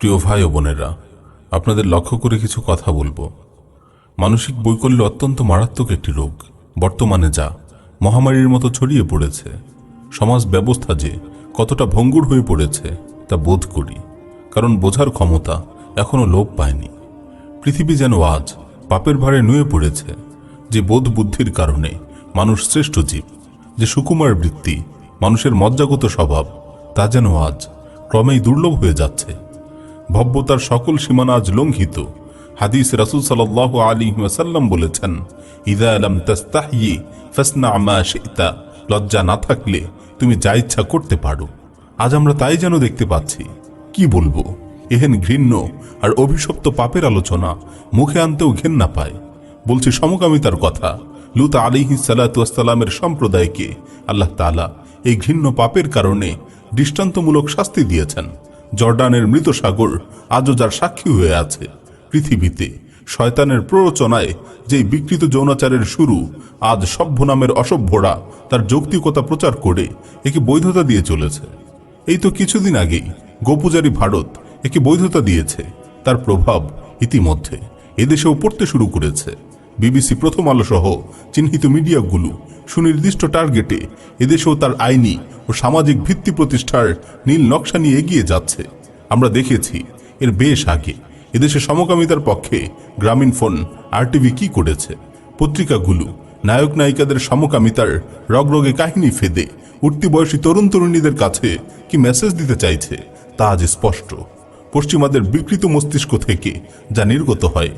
প্রিয় ভাই ও বোনেরা, আপনাদের লক্ষ্য করে কিছু কথা বলবো। মানসিক বৈকল্য অত্যন্ত মারাত্মক একটি রোগ। বর্তমানে যা মহামারীর মতো ছড়িয়ে পড়েছে, সমাজ ব্যবস্থা যে কতটা ভঙ্গুর হয়ে পড়েছে তা বোধ করি, কারণ বোঝার ক্ষমতা এখনো লোপ পায়নি। পৃথিবী যেন আজ পাপের ভারে নুয়ে পড়েছে। যে বোধ বুদ্ধির কারণে মানুষ শ্রেষ্ঠ জীব, যে সুকুমার বৃত্তি, মানুষের মজ্জাগত স্বভাব, তা যেন আজ ক্রমেই দুর্লভ হয়ে যাচ্ছে। ভব্যতার সকল সীমানা আজ লঙ্ঘিত। হাদিস রাসূল সাল্লাল্লাহু আলাইহি ওয়াসাল্লাম বলেছেন, ইযা লাম তাস্তাহয়ি ফাসনা মা শি'তা, লজ্জা না থাকলে তুমি যা ইচ্ছা করতে পারো। আজ আমরা তাই যেন দেখতে পাচ্ছি। কি বলবো, এহেন ঘৃণ্য আর অভিশপ্ত পাপের আলোচনা মুখে আনতেও ঘেন্না পায়। বলছি সমকামিতার কথা। লূত আলাইহিস সালাতু ওয়াস সালামের সম্প্রদায়কে আল্লাহ তাআলা এই ঘৃণ্য পাপের কারণে দৃষ্টান্তমূলক শাস্তি দিয়েছেন। জর্ডানের মৃত সাগর আজও যার সাক্ষী হয়ে আছে। পৃথিবীতে শয়তানের প্ররোচনায় যেই বিকৃত যৌনাচারের শুরু, আজ সভ্য নামের অসভ্যরা তার যৌক্তিকতা প্রচার করে একে বৈধতা দিয়ে চলেছে। এই তো কিছুদিন আগেই গোপূজারী ভারত একে বৈধতা দিয়েছে। তার প্রভাব ইতিমধ্যে এদেশেও পড়তে শুরু করেছে। বিবিসি, প্রথম আলো সহ চিহ্নিত মিডিয়াগুলো সুনির্দিষ্ট টার্গেটে এদেশেও তার আইনি ও সামাজিক ভিত্তি প্রতিষ্ঠার নীল নকশা নিয়ে এগিয়ে যাচ্ছে। আমরা দেখেছি এর বেশ আগে এদেশে সমকামিতার পক্ষে গ্রামীণফোন, আরটিভি কি করেছে। পত্রিকাগুলো নায়ক নায়িকাদের সমকামিতার রগরগে কাহিনী ফেদে উঠতি বয়সী তরুণ তরুণীদের কাছে কি মেসেজ দিতে চাইছে তা আজ স্পষ্ট। পশ্চিমাদের বিকৃত মস্তিষ্ক থেকে যা নির্গত হয়